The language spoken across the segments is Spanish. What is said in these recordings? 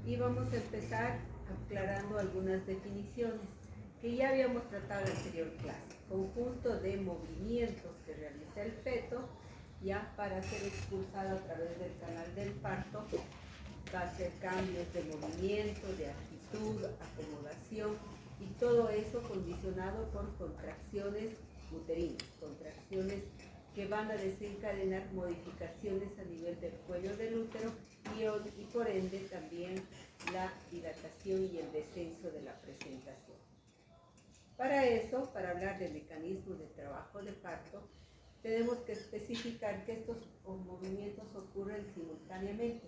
y vamos a empezar aclarando algunas definiciones que ya habíamos tratado en la anterior clase. Conjunto de movimientos que realiza el feto ya para ser expulsado a través del canal del parto. Va a hacer cambios de movimiento, de actitud, acomodación y todo eso condicionado por contracciones uterinas, contracciones que van a desencadenar modificaciones a nivel del cuello del útero y por ende también la dilatación y el descenso de la presentación. Para eso, para hablar del mecanismo de trabajo de parto, tenemos que especificar que estos movimientos ocurren simultáneamente.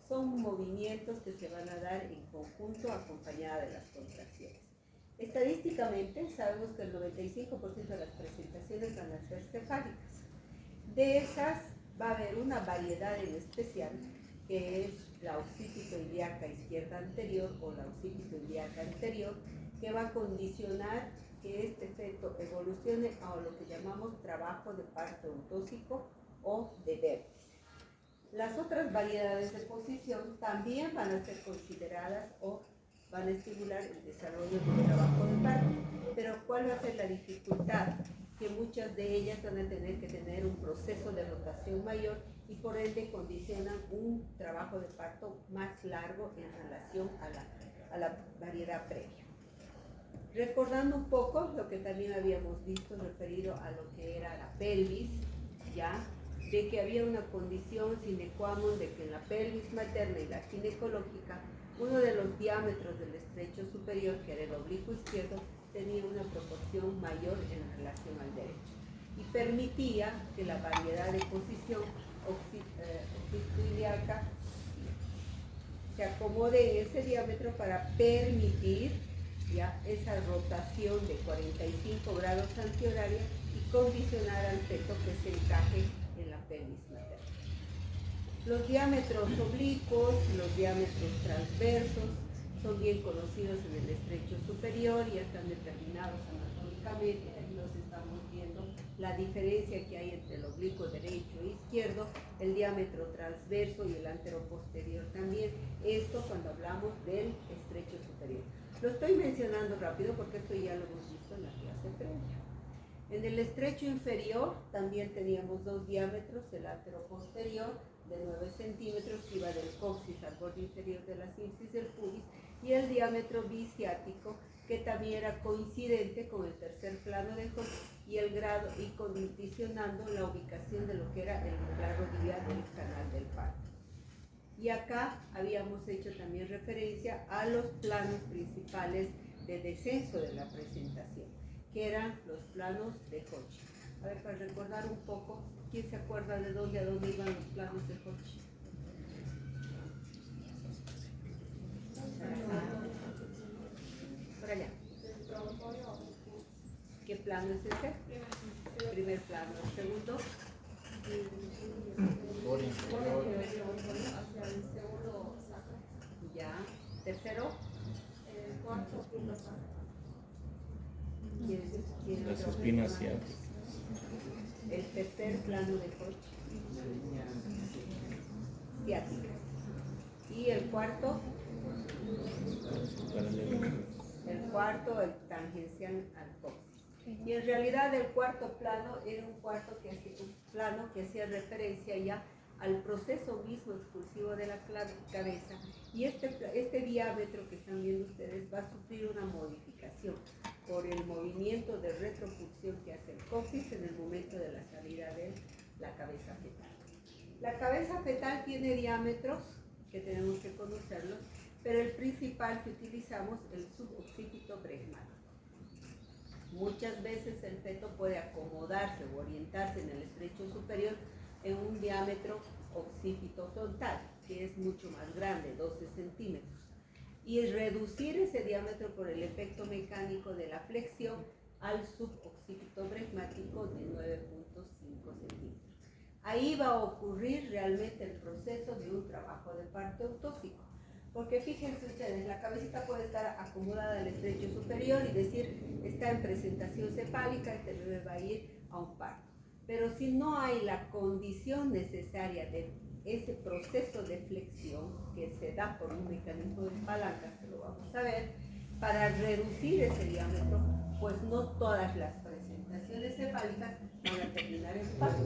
Son movimientos que se van a dar en conjunto acompañada de las contracciones. Estadísticamente sabemos que el 95% de las presentaciones van a ser cefálicas. De esas va a haber una variedad en especial que es la occipito ilíaca izquierda anterior o la occipito ilíaca anterior, que va a condicionar que este feto evolucione a lo que llamamos trabajo de parto eutóxico o de vértice. Las otras variedades de posición también van a ser consideradas o van a estimular el desarrollo del trabajo de parto. Pero ¿cuál va a ser la dificultad? Que muchas de ellas van a tener que tener un proceso de rotación mayor y por ende condicionan un trabajo de parto más largo en relación a la variedad previa. Recordando un poco lo que también habíamos visto referido a lo que era la pelvis, ya, de que había una condición sine qua non de que en la pelvis materna y la ginecológica, uno de los diámetros del estrecho superior, que era el oblicuo izquierdo, tenía una proporción mayor en relación al derecho y permitía que la variedad de posición occipito-ilíaca se acomode en ese diámetro para permitir ya esa rotación de 45 grados antihoraria y condicionar al feto que se encaje en la pelvis materna. Los diámetros oblicuos, los diámetros transversos son bien conocidos en el estrecho superior y están determinados anatómicamente. Aquí los estamos viendo, la diferencia que hay entre el oblicuo derecho e izquierdo, el diámetro transverso y el anteroposterior también. Esto cuando hablamos del estrecho superior. Lo estoy mencionando rápido porque esto ya lo hemos visto en la clase previa. En el estrecho inferior también teníamos dos diámetros, el anteroposterior de 9 centímetros que iba del coxis al borde inferior de la cinctis del pubis y el diámetro biciático que también era coincidente con el tercer plano de Hodge y el grado y condicionando la ubicación de lo que era la rodilla del canal del parto. Y acá habíamos hecho también referencia a los planos principales de descenso de la presentación, que eran los planos de Hodge. A ver, para recordar un poco, ¿quién se acuerda de dónde a dónde iban los planos de Hodge? Por allá. ¿Qué plano es ese? Primer plano. ¿El segundo? Ya. ¿Tercero? Cuarto, las espinas ciáticas. El tercer plano de Hodge. Ciáticas. ¿Y el cuarto? El cuarto, el tangencial al coxis. Y en realidad el cuarto plano era un plano que hacía referencia ya al proceso mismo expulsivo de la cabeza y este diámetro que están viendo ustedes va a sufrir una modificación por el movimiento de retropulsión que hace el coxis en el momento de la salida de la cabeza fetal. La cabeza fetal tiene diámetros que tenemos que conocerlos, pero el principal que utilizamos es el suboccipito bregmático. Muchas veces el feto puede acomodarse o orientarse en el estrecho superior en un diámetro occipito frontal, que es mucho más grande, 12 centímetros, y reducir ese diámetro por el efecto mecánico de la flexión al suboccipito bregmático de 9.5 centímetros. Ahí va a ocurrir realmente el proceso de un trabajo de parto eutóxico. Porque fíjense ustedes, la cabecita puede estar acomodada al estrecho superior y decir, está en presentación cefálica, este bebé va a ir a un parto. Pero si no hay la condición necesaria de ese proceso de flexión que se da por un mecanismo de palancas, que lo vamos a ver, para reducir ese diámetro, pues no todas las presentaciones cefálicas van a terminar en parto.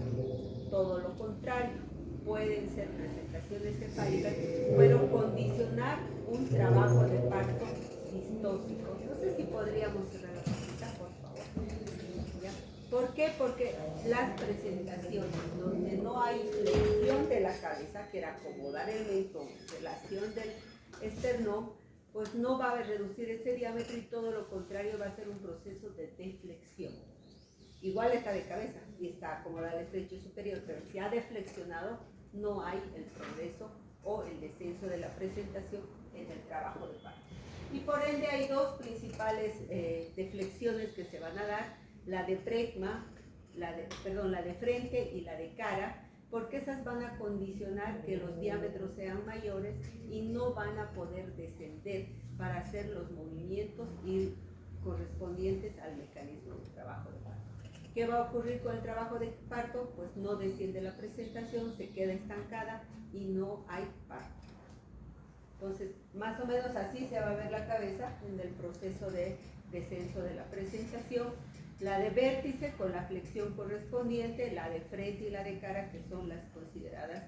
Todo lo contrario, pueden ser presentaciones cefálicas, pero condicionar un trabajo de parto distóxico. No sé si podríamos cerrar la cosita, por favor. ¿Ya? ¿Por qué? Porque las presentaciones donde no hay flexión de la cabeza, que era acomodar el mentón, relación del esternón, pues no va a reducir ese diámetro y todo lo contrario va a ser un proceso de deflexión. Igual está de cabeza y está acomodado el estrecho superior, pero si ha deflexionado, no hay el progreso o el descenso de la presentación en el trabajo de parto. Y por ende hay dos principales deflexiones que se van a dar, la de brecma, la de frente y la de cara, porque esas van a condicionar que los diámetros sean mayores y no van a poder descender para hacer los movimientos correspondientes al mecanismo de trabajo de parto. ¿Qué va a ocurrir con el trabajo de parto? Pues no desciende la presentación, se queda estancada y no hay parto. Entonces, más o menos así se va a ver la cabeza en el proceso de descenso de la presentación. La de vértice con la flexión correspondiente, la de frente y la de cara, que son las consideradas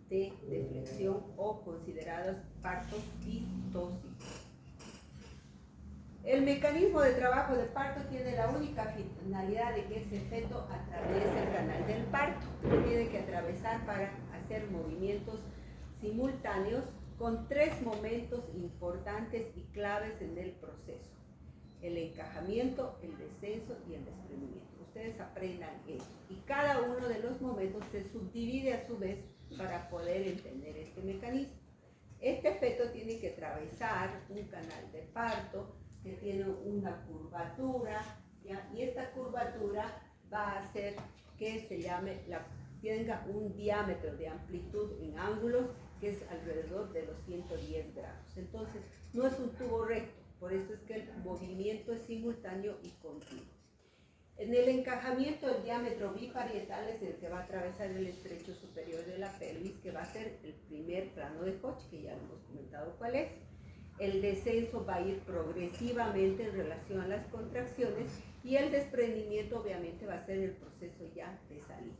de deflexión o consideradas partos distóxicos. El mecanismo de trabajo de parto tiene la única finalidad de que ese feto atraviese el canal del parto. Tiene que atravesar para hacer movimientos simultáneos con tres momentos importantes y claves en el proceso: el encajamiento, el descenso y el desprendimiento. Ustedes aprendan eso. Y cada uno de los momentos se subdivide a su vez para poder entender este mecanismo. Este feto tiene que atravesar un canal de parto que tiene una curvatura, ¿ya? Y esta curvatura va a hacer que tenga un diámetro de amplitud en ángulos que es alrededor de los 110 grados. Entonces, no es un tubo recto, por eso es que el movimiento es simultáneo y continuo. En el encajamiento, el diámetro biparietal es el que va a atravesar el estrecho superior de la pelvis, que va a ser el primer plano de Koch, que ya lo hemos comentado cuál es. El descenso va a ir progresivamente en relación a las contracciones y el desprendimiento obviamente va a ser el proceso ya de salida.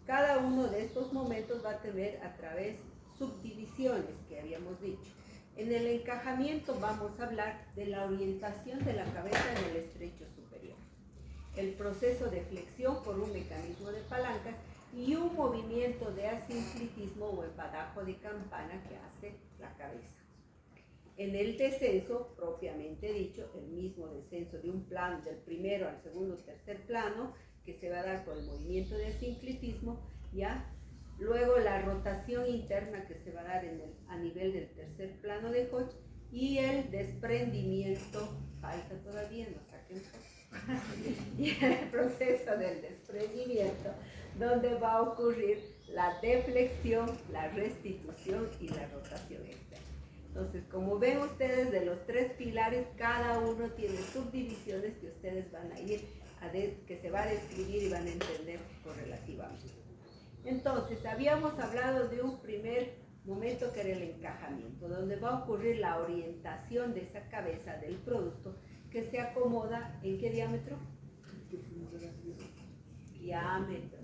Cada uno de estos momentos va a tener a través subdivisiones que habíamos dicho. En el encajamiento vamos a hablar de la orientación de la cabeza en el estrecho superior, el proceso de flexión por un mecanismo de palancas y un movimiento de asinclitismo o embadajo de campana que hace la cabeza. En el descenso, propiamente dicho, el mismo descenso de un plano, del primero al segundo o tercer plano, que se va a dar por el movimiento de asinclitismo, ¿ya? Luego la rotación interna que se va a dar a nivel del tercer plano de Koch y el desprendimiento, falta todavía, no saquen y el proceso del desprendimiento, donde va a ocurrir la deflexión, la restitución y la rotación externa. Entonces, como ven ustedes, de los tres pilares, cada uno tiene subdivisiones que ustedes van a ir que se va a describir y van a entender correlativamente. Entonces, habíamos hablado de un primer momento que era el encajamiento, donde va a ocurrir la orientación de esa cabeza del producto que se acomoda ¿en qué diámetro? Diámetro.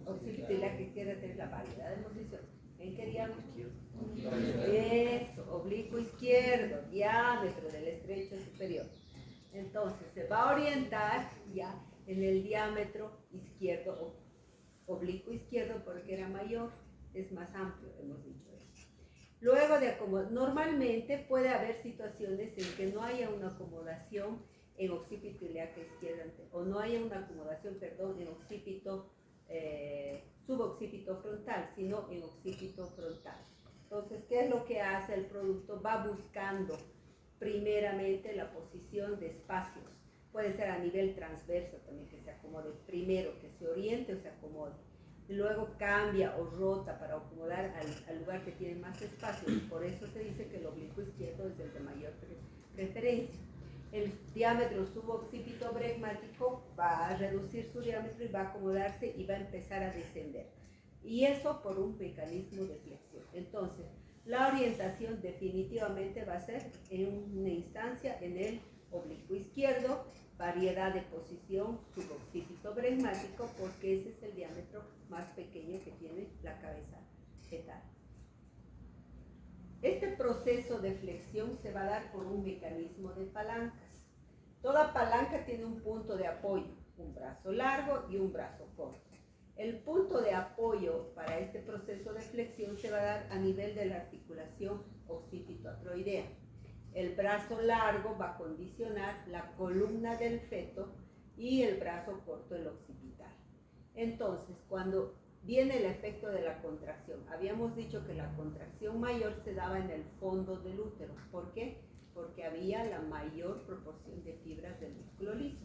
Occipital que quiere tener la variedad de posición. ¿En qué diámetro? Eso, oblicuo izquierdo, diámetro del estrecho superior. Entonces se va a orientar ya en el diámetro izquierdo, oblicuo izquierdo, porque era mayor, es más amplio, hemos dicho eso. Luego de acomodar, normalmente puede haber situaciones en que no haya una acomodación en occipito ilíaca izquierda, o no haya una acomodación, perdón, en occipito, suboccipito frontal, sino en occipito frontal. Entonces, ¿qué es lo que hace el producto? Va buscando primeramente la posición de espacios. Puede ser a nivel transverso también, que se acomode primero, que se oriente o se acomode. Luego cambia o rota para acomodar al lugar que tiene más espacio. Y por eso se dice que el oblicuo izquierdo es el de mayor preferencia. El diámetro suboccipito bregmático va a reducir su diámetro y va a acomodarse y va a empezar a descender. y eso por un mecanismo de flexión. Entonces, la orientación definitivamente va a ser en una instancia en el oblicuo izquierdo, variedad de posición suboccipito bregmático, porque ese es el diámetro más pequeño que tiene la cabeza fetal. Este proceso de flexión se va a dar por un mecanismo de palancas. Toda palanca tiene un punto de apoyo, un brazo largo y un brazo corto. El punto de apoyo para este proceso de flexión se va a dar a nivel de la articulación occipito-acroidea. El brazo largo va a condicionar la columna del feto y el brazo corto el occipital. Entonces, cuando viene el efecto de la contracción, habíamos dicho que la contracción mayor se daba en el fondo del útero. ¿Por qué? Porque había la mayor proporción de fibras del músculo liso.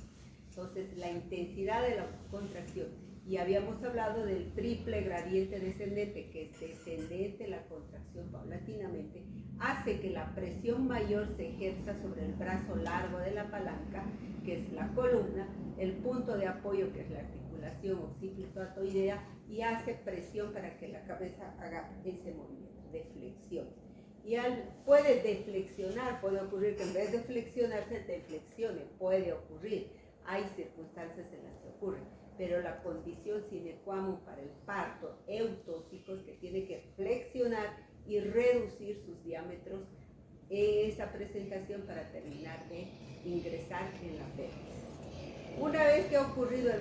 Entonces, la intensidad de la contracción, y habíamos hablado del triple gradiente descendente, que es descendente la contracción paulatinamente, hace que la presión mayor se ejerza sobre el brazo largo de la palanca, que es la columna, el punto de apoyo, que es la articulación occipito-acroidea, y hace presión para que la cabeza haga ese movimiento de flexión. Y puede deflexionar, puede ocurrir que en vez de flexionarse, deflexione, puede ocurrir. Hay circunstancias en las que ocurre, pero la condición sine qua non para el parto eutóxico es que tiene que flexionar y reducir sus diámetros esa presentación para terminar de ingresar en la pelvis. Una vez que ha ocurrido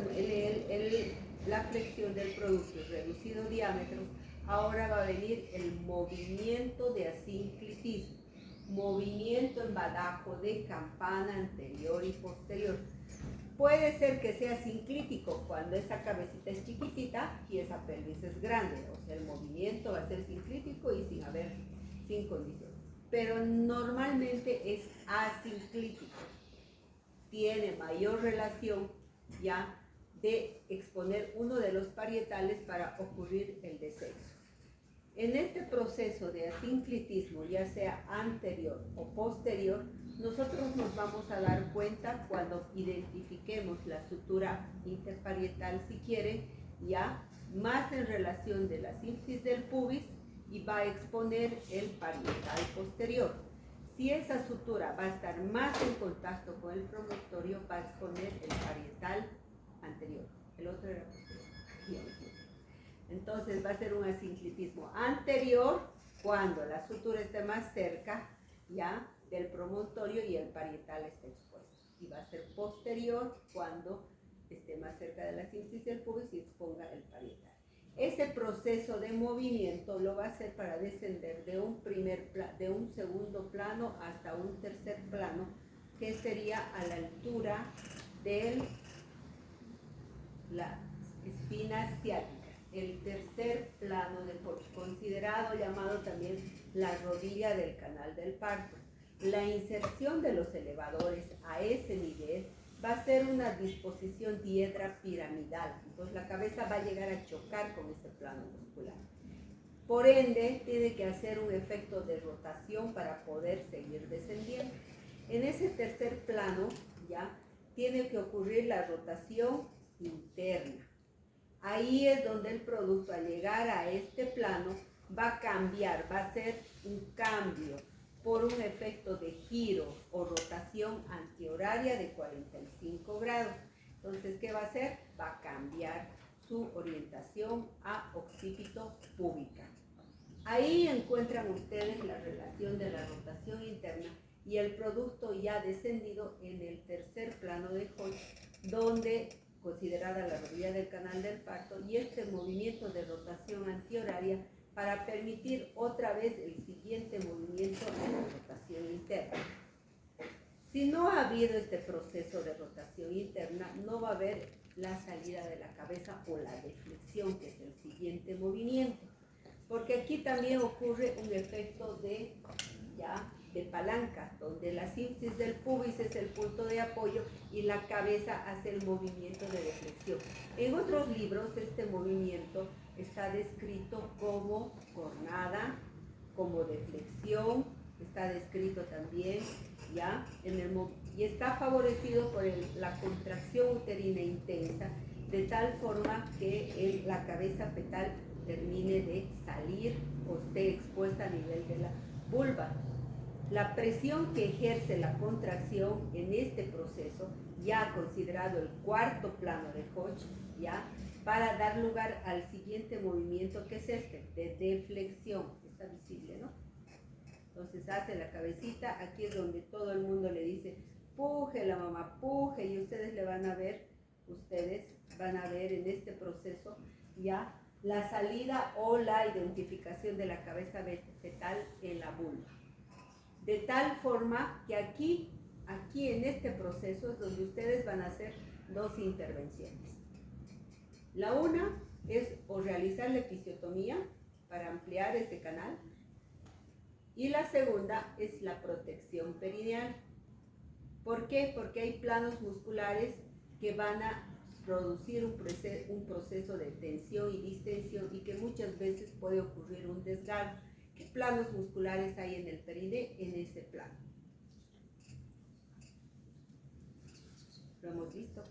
la flexión del producto y reducido diámetros, ahora va a venir el movimiento de asinclitismo, movimiento en badajo de campana anterior y posterior. Puede ser que sea sinclítico cuando esa cabecita es chiquitita y esa pelvis es grande, o sea, el movimiento va a ser sinclítico y sin condición. Pero normalmente es asinclítico. Tiene mayor relación ya de exponer uno de los parietales para ocurrir el descenso. En este proceso de asinclitismo, ya sea anterior o posterior, nosotros nos vamos a dar cuenta cuando identifiquemos la sutura interparietal, si quieren, ya más en relación de la sínfisis del pubis, y va a exponer el parietal posterior. Si esa sutura va a estar más en contacto con el promontorio, va a exponer el parietal anterior. El otro era posterior. Entonces va a ser un asinclitismo anterior cuando la sutura esté más cerca ya del promontorio y el parietal está expuesto. Y va a ser posterior cuando esté más cerca de la sínfisis del pubis y exponga el parietal. Ese proceso de movimiento lo va a hacer para descender de un segundo plano hasta un tercer plano, que sería a la altura de la espina ciática. El tercer plano considerado, llamado también la rodilla del canal del parto. La inserción de los elevadores a ese nivel va a ser una disposición diedra piramidal. Entonces la cabeza va a llegar a chocar con ese plano muscular. Por ende, tiene que hacer un efecto de rotación para poder seguir descendiendo. En ese tercer plano ya tiene que ocurrir la rotación interna. Ahí es donde el producto, al llegar a este plano, va a cambiar, va a hacer un cambio por un efecto de giro o rotación antihoraria de 45 grados. Entonces, ¿qué va a hacer? Va a cambiar su orientación a occipito púbica. Ahí encuentran ustedes la relación de la rotación interna y el producto ya descendido en el tercer plano de Hodge, donde considerada la rodilla del canal del parto, y este movimiento de rotación antihoraria para permitir otra vez el siguiente movimiento de la rotación interna. Si no ha habido este proceso de rotación interna, no va a haber la salida de la cabeza o la deflexión, que es el siguiente movimiento, porque aquí también ocurre un efecto de palanca, donde la sínfisis del pubis es el punto de apoyo y la cabeza hace el movimiento de deflexión. En otros libros este movimiento está descrito como cornada, como deflexión, está descrito también y está favorecido por la contracción uterina intensa, de tal forma que la cabeza fetal termine de salir o esté expuesta a nivel de la vulva. La presión que ejerce la contracción en este proceso, ya considerado el cuarto plano de Koch, ya, para dar lugar al siguiente movimiento, que es este, de deflexión. Está visible, ¿no? Entonces hace la cabecita, aquí es donde todo el mundo le dice, puje la mamá, puje, y ustedes van a ver en este proceso ya la salida o la identificación de la cabeza fetal en la vulva. De tal forma que aquí en este proceso es donde ustedes van a hacer dos intervenciones. La una es o realizar la episiotomía para ampliar este canal, y la segunda es la protección perineal. ¿Por qué? Porque hay planos musculares que van a producir un proceso de tensión y distensión, y que muchas veces puede ocurrir un desgarro. ¿Qué planos musculares hay en el perineo? En ese plano. ¿Lo hemos visto?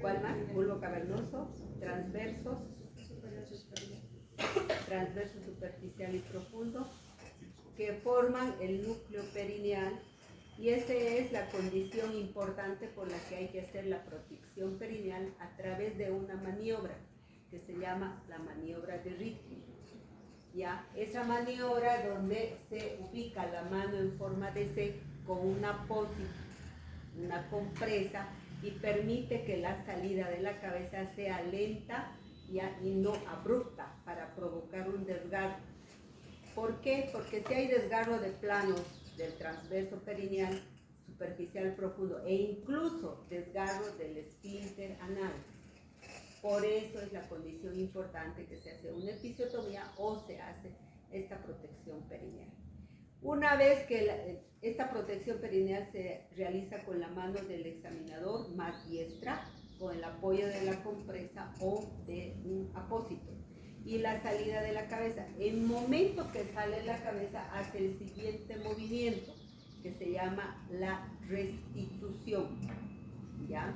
¿Cuál más? Bulbo cavernoso, transverso superficial y profundo, que forman el núcleo perineal, y esa es la condición importante por la que hay que hacer la protección perineal a través de una maniobra que se llama la maniobra de Ritchie. Ya, esa maniobra donde se ubica la mano en forma de C con una compresa, y permite que la salida de la cabeza sea lenta ya, y no abrupta, para provocar un desgarro. ¿Por qué? Porque si hay desgarro de planos del transverso perineal, superficial profundo, e incluso desgarro del esfínter anal. Por eso es la condición importante que se hace una episiotomía o se hace esta protección perineal. Una vez que esta protección perineal se realiza con la mano del examinador más diestra, con el apoyo de la compresa o de un apósito, y la salida de la cabeza. En el momento que sale la cabeza, hace el siguiente movimiento, que se llama la restitución, ¿ya?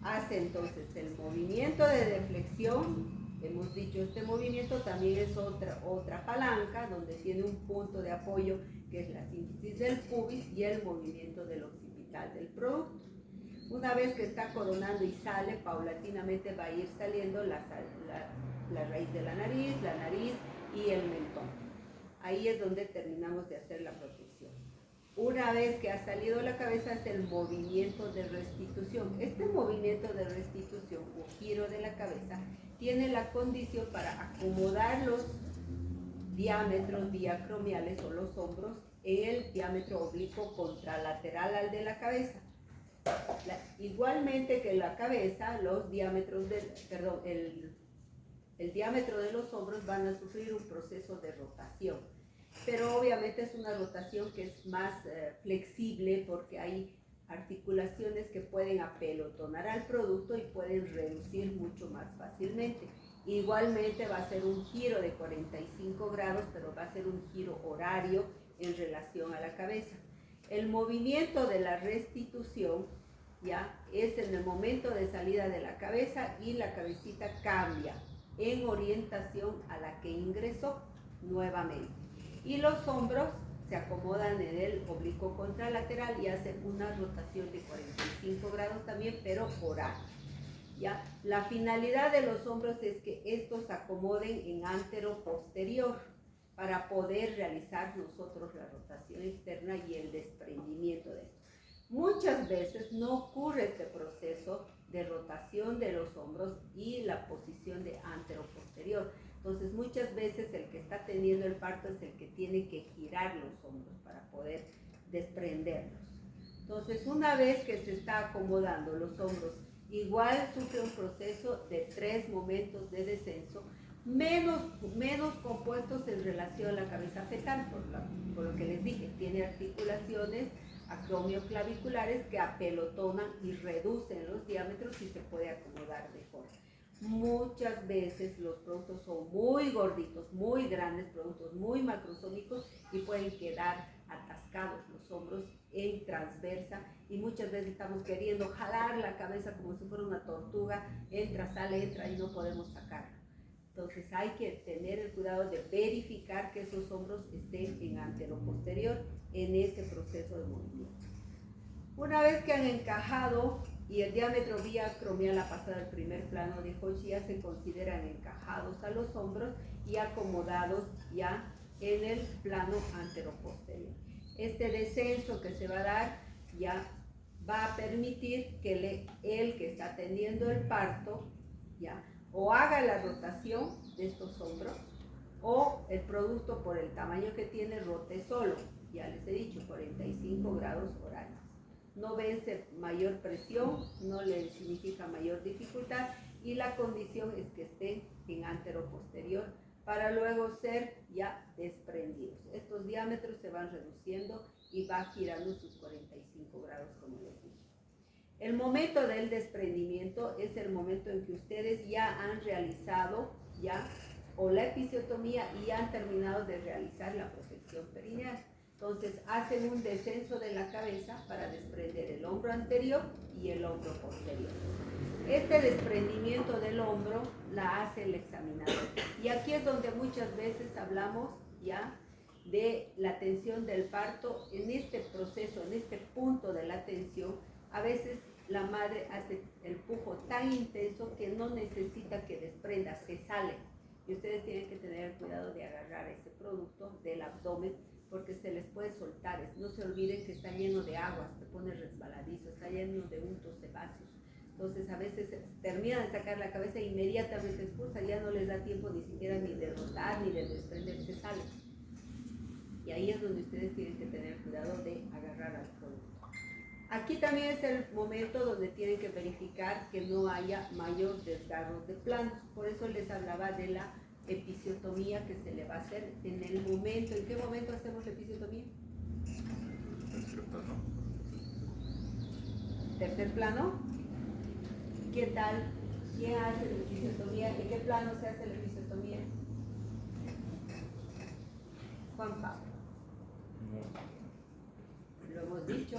Hace entonces el movimiento de deflexión. Hemos dicho, este movimiento también es otra palanca, donde tiene un punto de apoyo, que es la síntesis del pubis, y el movimiento del occipital del producto. Una vez que está coronando y sale, paulatinamente va a ir saliendo la raíz de la nariz y el mentón. Ahí es donde terminamos de hacer la protección. Una vez que ha salido la cabeza, es el movimiento de restitución. Este movimiento de restitución o giro de la cabeza tiene la condición para acomodar los diámetros diacromiales o los hombros en el diámetro oblicuo contralateral al de la cabeza. Igualmente que la cabeza, los diámetros el diámetro de los hombros van a sufrir un proceso de rotación, pero obviamente es una rotación que es más flexible, porque hay articulaciones que pueden apelotonar al producto y pueden reducir mucho más fácilmente. Igualmente va a ser un giro de 45 grados, pero va a ser un giro horario en relación a la cabeza. El movimiento de la restitución ya es en el momento de salida de la cabeza, y la cabecita cambia en orientación a la que ingresó nuevamente, y los hombros se acomodan en el oblicuo contralateral y hacen una rotación de 45 grados también, pero horaria. ¿Ya? La finalidad de los hombros es que estos se acomoden en antero-posterior, para poder realizar nosotros la rotación externa y el desprendimiento de esto. Muchas veces no ocurre este proceso de rotación de los hombros y la posición de antero-posterior. Entonces, muchas veces el que está teniendo el parto es el que tiene que girar los hombros para poder desprenderlos. Entonces, una vez que se está acomodando los hombros, igual sufre un proceso de 3 momentos de descenso, menos compuestos en relación a la cabeza fetal, por lo que les dije, tiene articulaciones acromioclaviculares que apelotonan y reducen los diámetros y se puede acomodar mejor. muchas veces los productos son muy gorditos, muy grandes, productos muy macrosómicos y pueden quedar atascados los hombros en transversa y muchas veces estamos queriendo jalar la cabeza como si fuera una tortuga, entra, sale, entra y no podemos sacarla. Entonces hay que tener el cuidado de verificar que esos hombros estén en antero-posterior en ese proceso de movimiento. Una vez que han encajado y el diámetro vía acromial ha pasado al primer plano de Hoshi, ya se consideran encajados a los hombros y acomodados ya en el plano antero-posterior. Este descenso que se va a dar ya va a permitir que el que está atendiendo el parto ya o haga la rotación de estos hombros o el producto por el tamaño que tiene rote solo. Ya les he dicho, 45 grados horarios. No vence mayor presión, no le significa mayor dificultad y la condición es que estén en antero-posterior para luego ser ya desprendidos. Estos diámetros se van reduciendo y va girando sus 45 grados como les dije. El momento del desprendimiento es el momento en que ustedes ya han realizado ya o la episiotomía y han terminado de realizar la protección perineal. Entonces hacen un descenso de la cabeza para desprender el hombro anterior y el hombro posterior. Este desprendimiento del hombro la hace el examinador. Y aquí es donde muchas veces hablamos ya de la tensión del parto. En este proceso, en este punto de la tensión, a veces la madre hace el pujo tan intenso que no necesita que desprenda, se sale. Y ustedes tienen que tener cuidado de agarrar ese producto del abdomen porque se les puede soltar. No se olviden que está lleno de agua, se pone resbaladizo, está lleno de untos sebáceos. Entonces a veces terminan de sacar la cabeza e inmediatamente expulsan, ya no les da tiempo ni siquiera ni de rotar ni de desprender, se sale. Y ahí es donde ustedes tienen que tener cuidado de agarrar al producto. Aquí también es el momento donde tienen que verificar que no haya mayor desgarro de planos. Por eso les hablaba de la episiotomía que se le va a hacer en el momento. ¿En qué momento hacemos la episiotomía? Tercer plano. ¿Tercer plano? ¿Qué tal? ¿Quién hace la episiotomía? ¿En qué plano se hace la episiotomía? Juan Pablo. No. Lo hemos dicho.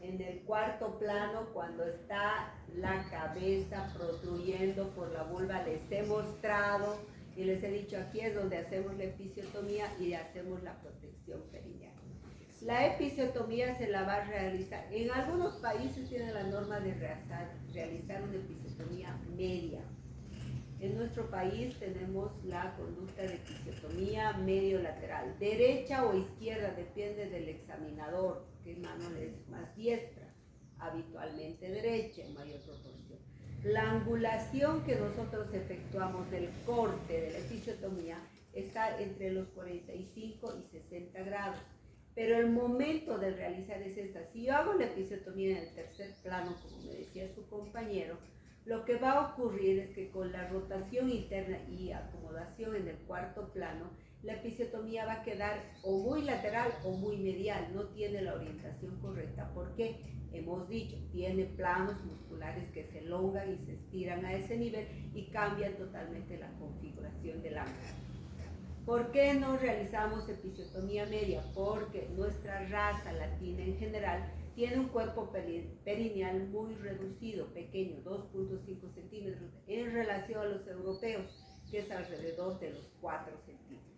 En el cuarto plano, cuando está la cabeza protruyendo por la vulva, les he mostrado y les he dicho, aquí es donde hacemos la episiotomía y hacemos la protección perineal. La episiotomía se la va a realizar, en algunos países tienen la norma de realizar una episiotomía media. En nuestro país tenemos la conducta de episiotomía medio lateral, derecha o izquierda, depende del examinador, qué mano le es más diestra, habitualmente derecha en mayor proporción. La angulación que nosotros efectuamos del corte de la episiotomía está entre los 45 y 60 grados, pero el momento de realizar es esta. Si yo hago la episiotomía en el tercer plano, como me decía su compañero, lo que va a ocurrir es que con la rotación interna y acomodación en el cuarto plano, la episiotomía va a quedar o muy lateral o muy medial, no tiene la orientación correcta. ¿Por qué? Hemos dicho, tiene planos musculares que se elongan y se estiran a ese nivel y cambian totalmente la configuración del ángulo. ¿Por qué no realizamos episiotomía media? Porque nuestra raza latina en general tiene un cuerpo perineal muy reducido, pequeño, 2.5 centímetros, en relación a los europeos, que es alrededor de los 4 centímetros.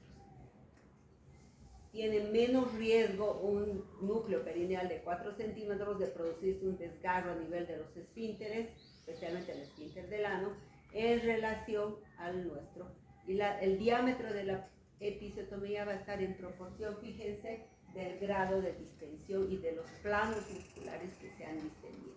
Tiene menos riesgo un núcleo perineal de 4 centímetros de producirse un desgarro a nivel de los esfínteres, especialmente el esfínter del ano, en relación al nuestro. Y el diámetro de la episiotomía va a estar en proporción, fíjense, del grado de distensión y de los planos musculares que se han distendido.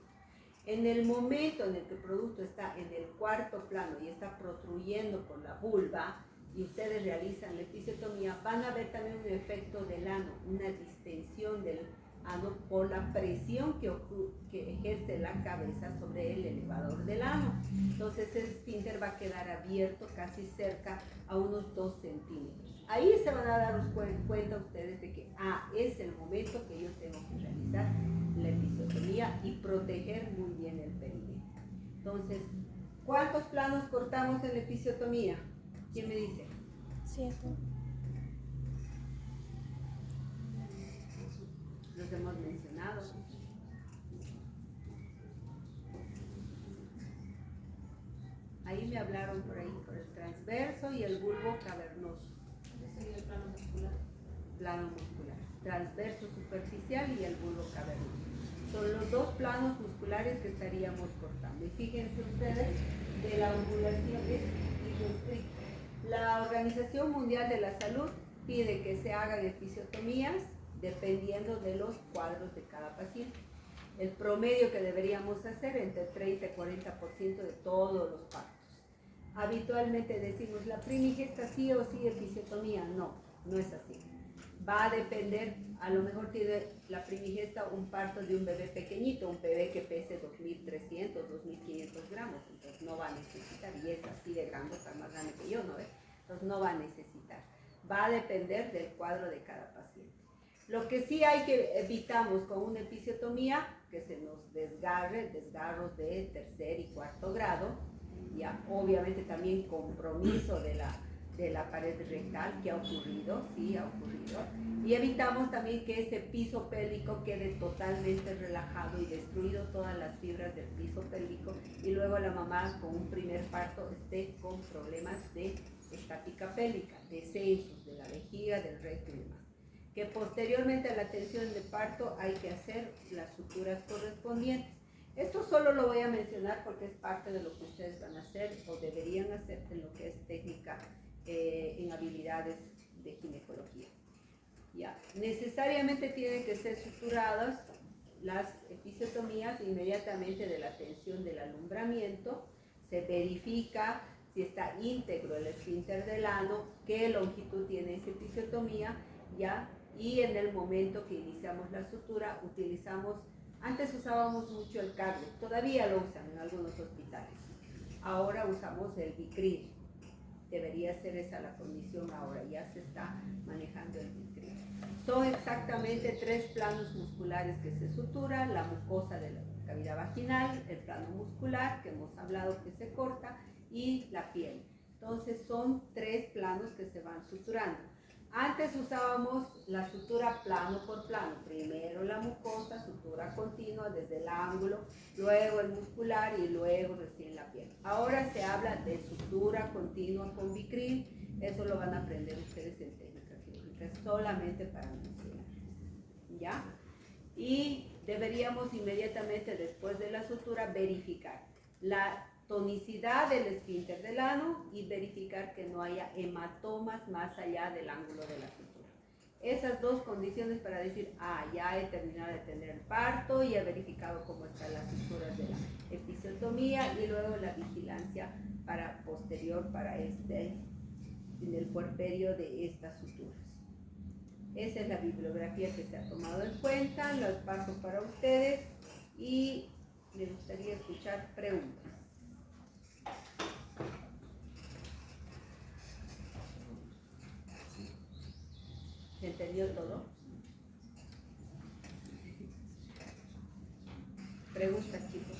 En el momento en el que el producto está en el cuarto plano y está protruyendo por la vulva y ustedes realizan la episiotomía, van a ver también un efecto del ano, una distensión del ano por la presión que ejerce la cabeza sobre el elevador del ano. Entonces ese esfínter va a quedar abierto casi cerca a unos 2 centímetros. Ahí se van a dar cuenta ustedes de que es el momento que yo tengo que realizar la episiotomía y proteger muy bien el perineum. Entonces, ¿cuántos planos cortamos en la episiotomía? ¿Quién me dice? 7. Los hemos mencionado. Ahí me hablaron por ahí, por el transverso y el bulbo cavernoso. Ese sería el plano muscular. Plano muscular, transverso superficial y el bulbo cavernoso. Son los 2 planos musculares que estaríamos cortando. Y fíjense ustedes, de la angulación es irrestricta. La Organización Mundial de la Salud pide que se hagan episiotomías dependiendo de los cuadros de cada paciente. El promedio que deberíamos hacer entre 30 y 40% de todos los partos. Habitualmente decimos, la primigesta sí o sí episiotomía. No, no es así. Va a depender, a lo mejor tiene la primigesta un parto de un bebé pequeñito, un bebé que pese 2.300, 2.500 gramos, entonces no va a necesitar, y es así de grande, está más grande que yo, ¿no ves? Entonces no va a necesitar. Va a depender del cuadro de cada paciente. Lo que sí hay que evitamos con una episiotomía, que se nos desgarros de 3er y 4º grado, ya obviamente también compromiso de la pared rectal, que ha ocurrido, sí ha ocurrido, y evitamos también que ese piso pélvico quede totalmente relajado y destruido todas las fibras del piso pélvico, y luego la mamá con un primer parto esté con problemas de estática pélvica, descensos de la vejiga, del recto y demás. Que posteriormente a la atención de parto hay que hacer las suturas correspondientes. Esto solo lo voy a mencionar porque es parte de lo que ustedes van a hacer o deberían hacer en lo que es técnica en habilidades de ginecología. Ya, necesariamente tienen que ser suturadas las episiotomías inmediatamente de la atención del alumbramiento. Se verifica si está íntegro el esfínter del ano, qué longitud tiene esa episiotomía, ya, y en el momento que iniciamos la sutura utilizamos, antes usábamos mucho el cable, todavía lo usan en algunos hospitales, ahora usamos el Vicryl. Debería ser esa la condición ahora, ya se está manejando el Vicryl. Son exactamente 3 planos musculares que se suturan: la mucosa de la cavidad vaginal, el plano muscular que hemos hablado que se corta y la piel. Entonces son 3 planos que se van suturando. Antes usábamos la sutura plano por plano, primero la mucosa, sutura continua desde el ángulo, luego el muscular y luego recién la piel. Ahora se habla de sutura continua con Vicryl, eso lo van a aprender ustedes en técnica quirúrgica, solamente para mencionar, ¿ya? Y deberíamos inmediatamente después de la sutura verificar la tonicidad del esfínter del ano y verificar que no haya hematomas más allá del ángulo de la sutura. Esas 2 condiciones para decir, ya he terminado de tener el parto y he verificado cómo están las suturas de la episiotomía, y luego la vigilancia para posterior para en el puerperio de estas suturas. Esa es la bibliografía que se ha tomado en cuenta, los paso para ustedes y me gustaría escuchar preguntas. ¿Se entendió todo? Preguntas, chicos.